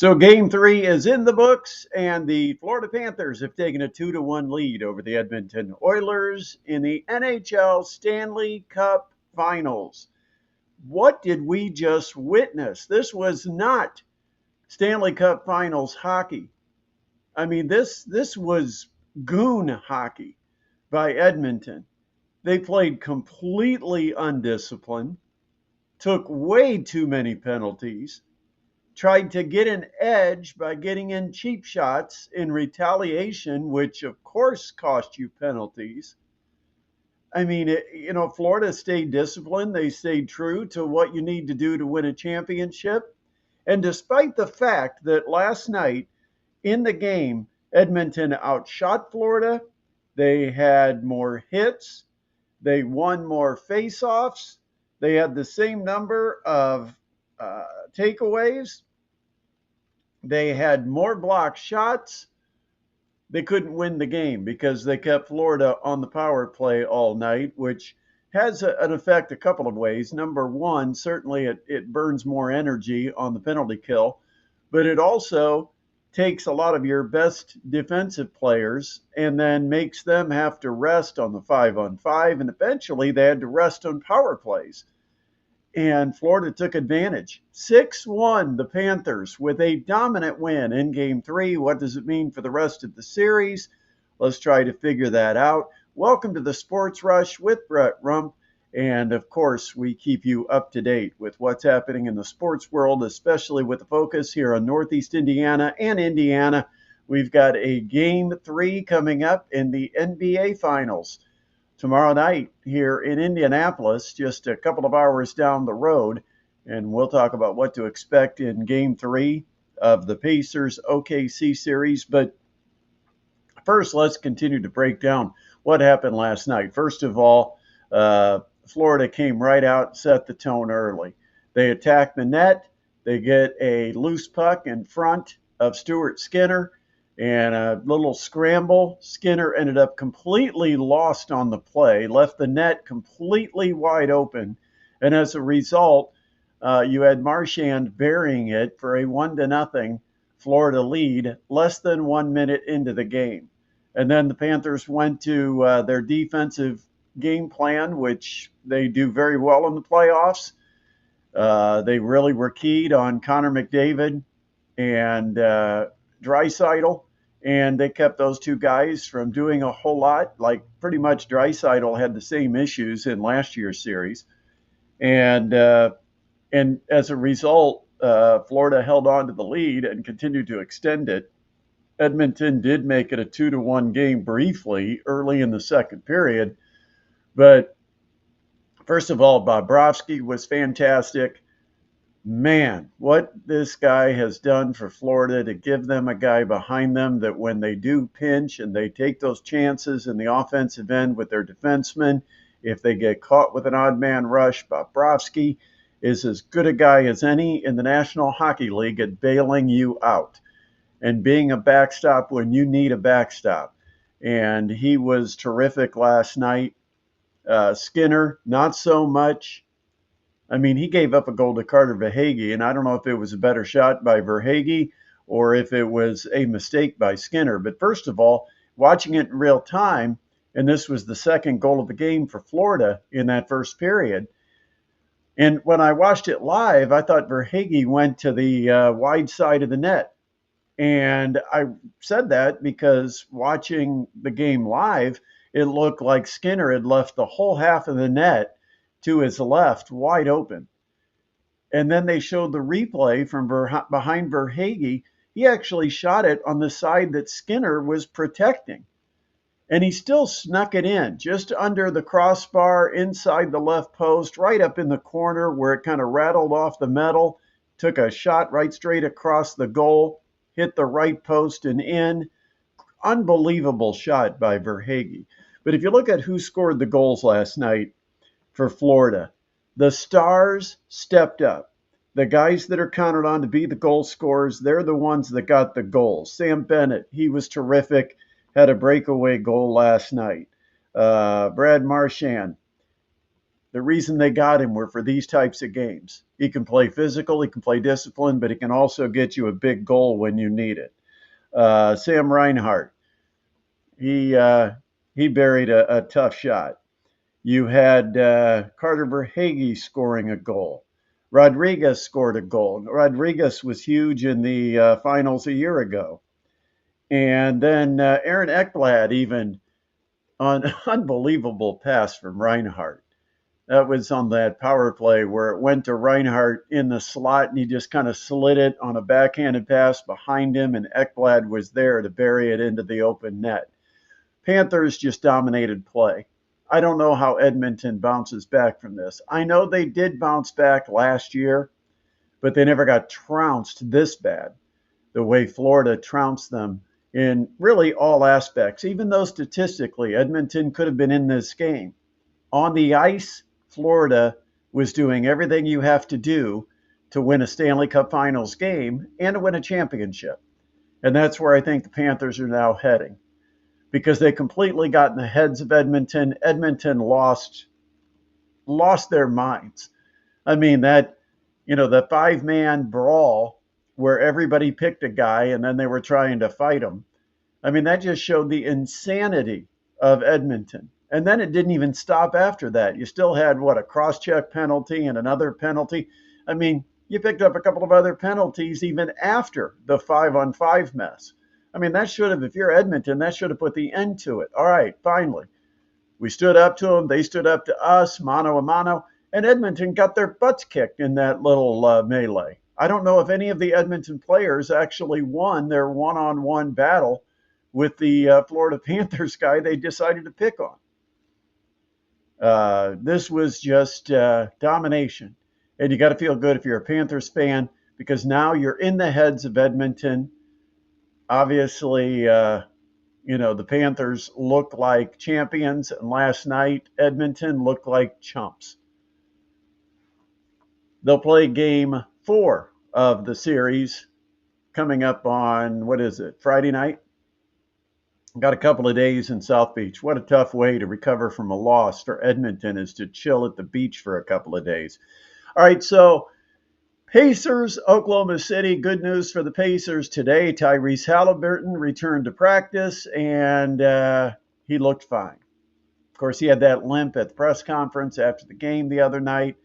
So game 3 is in the books, and the Florida Panthers have taken a 2-1 lead over the Edmonton Oilers in the NHL Stanley Cup Finals. What did we just witness? This was not Stanley Cup Finals hockey. I mean, this was goon hockey by Edmonton. They played completely undisciplined, took way too many penalties, tried to get an edge by getting in cheap shots in retaliation, which of course cost you penalties. I mean, Florida stayed disciplined. They stayed true to what you need to do to win a championship. And despite the fact that last night in the game, Edmonton outshot Florida, they had more hits, they won more faceoffs, they had the same number of takeaways, they had more block shots. They couldn't win the game because they kept Florida on the power play all night, which has an effect a couple of ways. Number one, certainly it burns more energy on the penalty kill, but it also takes a lot of your best defensive players and then makes them have to rest on the 5-on-5, and eventually they had to rest on power plays. And Florida took advantage. 6-1, the Panthers, with a dominant win in Game 3. What does it mean for the rest of the series? Let's try to figure that out. Welcome to the Sports Rush with Brett Rump. And, of course, we keep you up to date with what's happening in the sports world, especially with the focus here on Northeast Indiana and Indiana. We've got a Game 3 coming up in the NBA Finals tomorrow night here in Indianapolis, just a couple of hours down the road, and we'll talk about what to expect in Game 3 of the Pacers OKC series. But first, let's continue to break down what happened last night. First of all, Florida came right out and set the tone early. They attacked the net. They get a loose puck in front of Stuart Skinner, and a little scramble. Skinner ended up completely lost on the play, left the net completely wide open. And as a result, you had Marchand burying it for a 1-0 Florida lead less than 1 minute into the game. And then the Panthers went to their defensive game plan, which they do very well in the playoffs. They really were keyed on Connor McDavid and Draisaitl, and they kept those two guys from doing a whole lot. Like pretty much Draisaitl had the same issues in last year's series, and as a result, Florida held on to the lead and continued to extend it. Edmonton did make it a 2-1 game briefly early in the second period, but first of all, Bobrovsky was fantastic. Man, what this guy has done for Florida to give them a guy behind them that when they do pinch and they take those chances in the offensive end with their defensemen, if they get caught with an odd man rush, Bobrovsky is as good a guy as any in the National Hockey League at bailing you out and being a backstop when you need a backstop. And he was terrific last night. Skinner, not so much. I mean, he gave up a goal to Carter Verhaeghe, and I don't know if it was a better shot by Verhaeghe or if it was a mistake by Skinner. But first of all, watching it in real time, and this was the second goal of the game for Florida in that first period. And when I watched it live, I thought Verhaeghe went to the wide side of the net. And I said that because watching the game live, it looked like Skinner had left the whole half of the net to his left wide open. And then they showed the replay from behind Verhaeghe. He actually shot it on the side that Skinner was protecting. And he still snuck it in just under the crossbar, inside the left post, right up in the corner where it kind of rattled off the metal, took a shot right straight across the goal, hit the right post and in. Unbelievable shot by Verhaeghe. But if you look at who scored the goals last night for Florida, the stars stepped up. The guys that are counted on to be the goal scorers, they're the ones that got the goals. Sam Bennett, he was terrific, had a breakaway goal last night. Brad Marchand, The reason they got him were for these types of games. He can play physical, he can play discipline, but he can also get you a big goal when you need it. Sam Reinhart, he he buried a tough shot. You had Carter Verhaeghe scoring a goal. Rodriguez scored a goal. Rodriguez was huge in the finals a year ago. And then Aaron Ekblad, even on an unbelievable pass from Reinhart. That was on that power play where it went to Reinhart in the slot and he just kind of slid it on a backhanded pass behind him, and Ekblad was there to bury it into the open net. Panthers just dominated play. I don't know how Edmonton bounces back from this. I know they did bounce back last year, but they never got trounced this bad, the way Florida trounced them in really all aspects, even though statistically Edmonton could have been in this game. On the ice, Florida was doing everything you have to do to win a Stanley Cup Finals game and to win a championship. And that's where I think the Panthers are now heading, because they completely got in the heads of Edmonton. Edmonton lost their minds. I mean, that, the 5-man brawl where everybody picked a guy and then they were trying to fight him. I mean, that just showed the insanity of Edmonton. And then it didn't even stop after that. You still had, a cross-check penalty and another penalty. I mean, you picked up a couple of other penalties even after the 5-on-5 mess. I mean, that should have, if you're Edmonton, that should have put the end to it. All right, finally. We stood up to them. They stood up to us, mano a mano. And Edmonton got their butts kicked in that little melee. I don't know if any of the Edmonton players actually won their one-on-one battle with the Florida Panthers guy they decided to pick on. This was just domination. And you got to feel good if you're a Panthers fan, because now you're in the heads of Edmonton. Obviously, the Panthers look like champions, and last night Edmonton looked like chumps. They'll play game 4 of the series coming up on, Friday night? Got a couple of days in South Beach. What a tough way to recover from a loss for Edmonton, is to chill at the beach for a couple of days. All right, so Pacers, Oklahoma City. Good news for the Pacers today. Tyrese Haliburton returned to practice, and he looked fine. Of course, he had that limp at the press conference after the game the other night,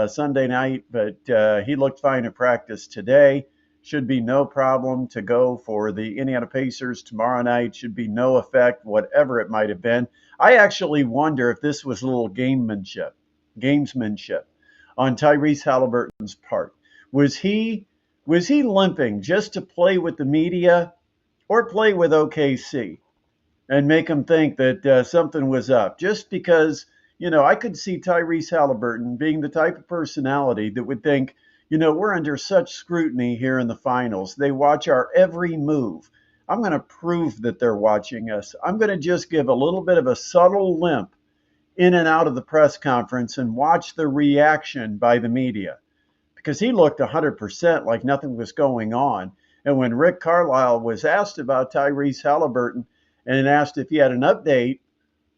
Sunday night, but he looked fine at practice today. Should be no problem to go for the Indiana Pacers tomorrow night. Should be no effect, whatever it might have been. I actually wonder if this was a little gamesmanship on Tyrese Haliburton's part. Was he limping just to play with the media or play with OKC and make them think that something was up? Just because, I could see Tyrese Haliburton being the type of personality that would think, we're under such scrutiny here in the finals. They watch our every move. I'm going to prove that they're watching us. I'm going to just give a little bit of a subtle limp in and out of the press conference and watch the reaction by the media, because he looked 100% like nothing was going on. And when Rick Carlisle was asked about Tyrese Haliburton and asked if he had an update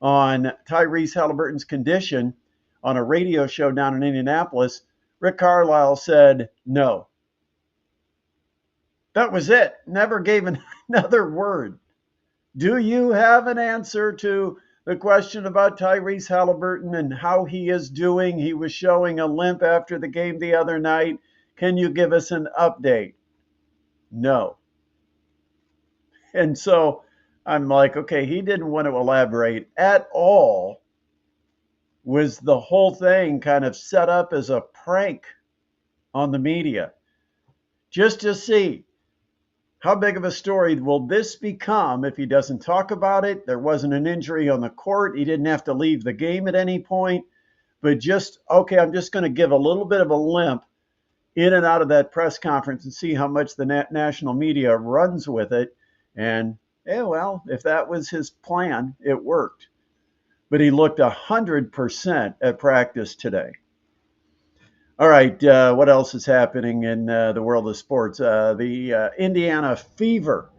on Tyrese Haliburton's condition on a radio show down in Indianapolis, Rick Carlisle said no. That was it. Never gave another word. Do you have an answer to the question about Tyrese Haliburton and how he is doing? He was showing a limp after the game the other night. Can you give us an update? No. And so I'm like, okay, he didn't want to elaborate at all. Was the whole thing kind of set up as a prank on the media, just to see how big of a story will this become if he doesn't talk about it? There wasn't an injury on the court. He didn't have to leave the game at any point. But I'm just going to give a little bit of a limp in and out of that press conference and see how much the national media runs with it. And, if that was his plan, it worked. But he looked 100% at practice today. All right, what else is happening in the world of sports? The Indiana Fever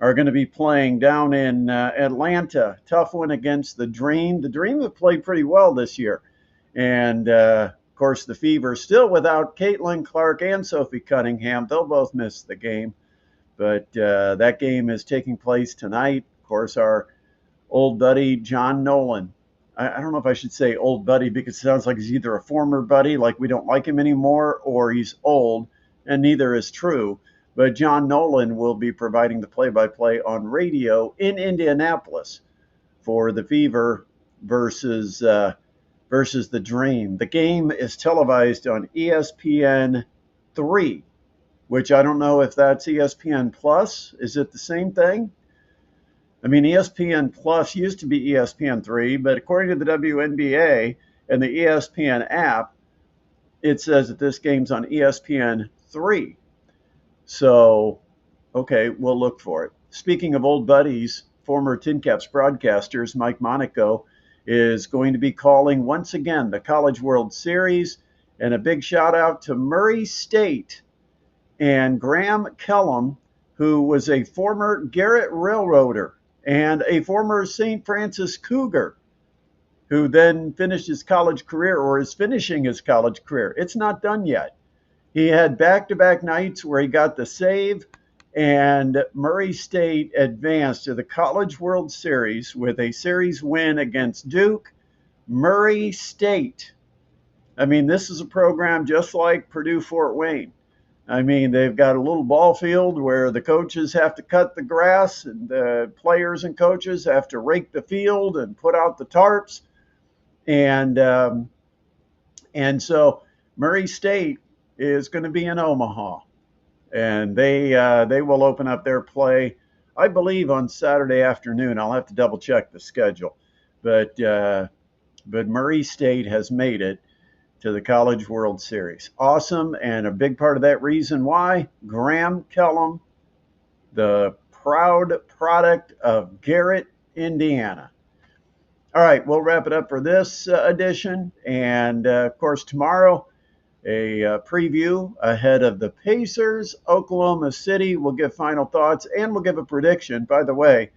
are going to be playing down in Atlanta. Tough one against the Dream. The Dream have played pretty well this year. And of course, the Fever still without Caitlin Clark and Sophie Cunningham. They'll both miss the game. But that game is taking place tonight. Of course, our old buddy John Nolan. I don't know if I should say old buddy because it sounds like he's either a former buddy, like we don't like him anymore, or he's old, and neither is true. But John Nolan will be providing the play-by-play on radio in Indianapolis for the Fever versus versus the Dream. The game is televised on ESPN 3, which I don't know if that's ESPN Plus. Is it the same thing? I mean, ESPN Plus used to be ESPN3, but according to the WNBA and the ESPN app, it says that this game's on ESPN3. So, okay, we'll look for it. Speaking of old buddies, former Tin Caps broadcasters, Mike Monaco is going to be calling once again the College World Series. And a big shout out to Murray State and Graham Kellum, who was a former Garrett Railroader and a former St. Francis Cougar, who then finished his college career or is finishing his college career. It's not done yet. He had back-to-back nights where he got the save, and Murray State advanced to the College World Series with a series win against Duke. Murray State. I mean, this is a program just like Purdue Fort Wayne. I mean, they've got a little ball field where the coaches have to cut the grass and the players and coaches have to rake the field and put out the tarps. And so Murray State is going to be in Omaha, and they will open up their play, I believe, on Saturday afternoon. I'll have to double check the schedule, but Murray State has made it to the College World Series. Awesome, and a big part of that reason why, Graham Kellum, the proud product of Garrett, Indiana. All right, we'll wrap it up for this edition, and of course tomorrow, a preview ahead of the Pacers, Oklahoma City. We'll give final thoughts, and we'll give a prediction. By the way,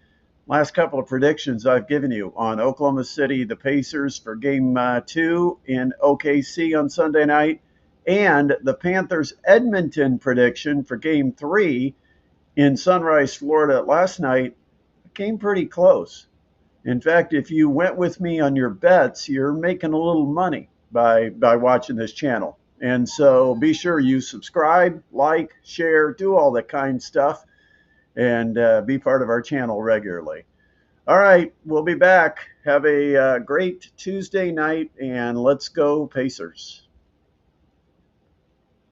last couple of predictions I've given you on Oklahoma City, the Pacers for Game 2 in OKC on Sunday night, and the Panthers Edmonton prediction for Game 3 in Sunrise, Florida last night came pretty close. In fact, if you went with me on your bets, you're making a little money by watching this channel. And so be sure you subscribe, like, share, do all that kind of stuff, and be part of our channel regularly. All right, we'll be back. Have a great Tuesday night, and let's go Pacers.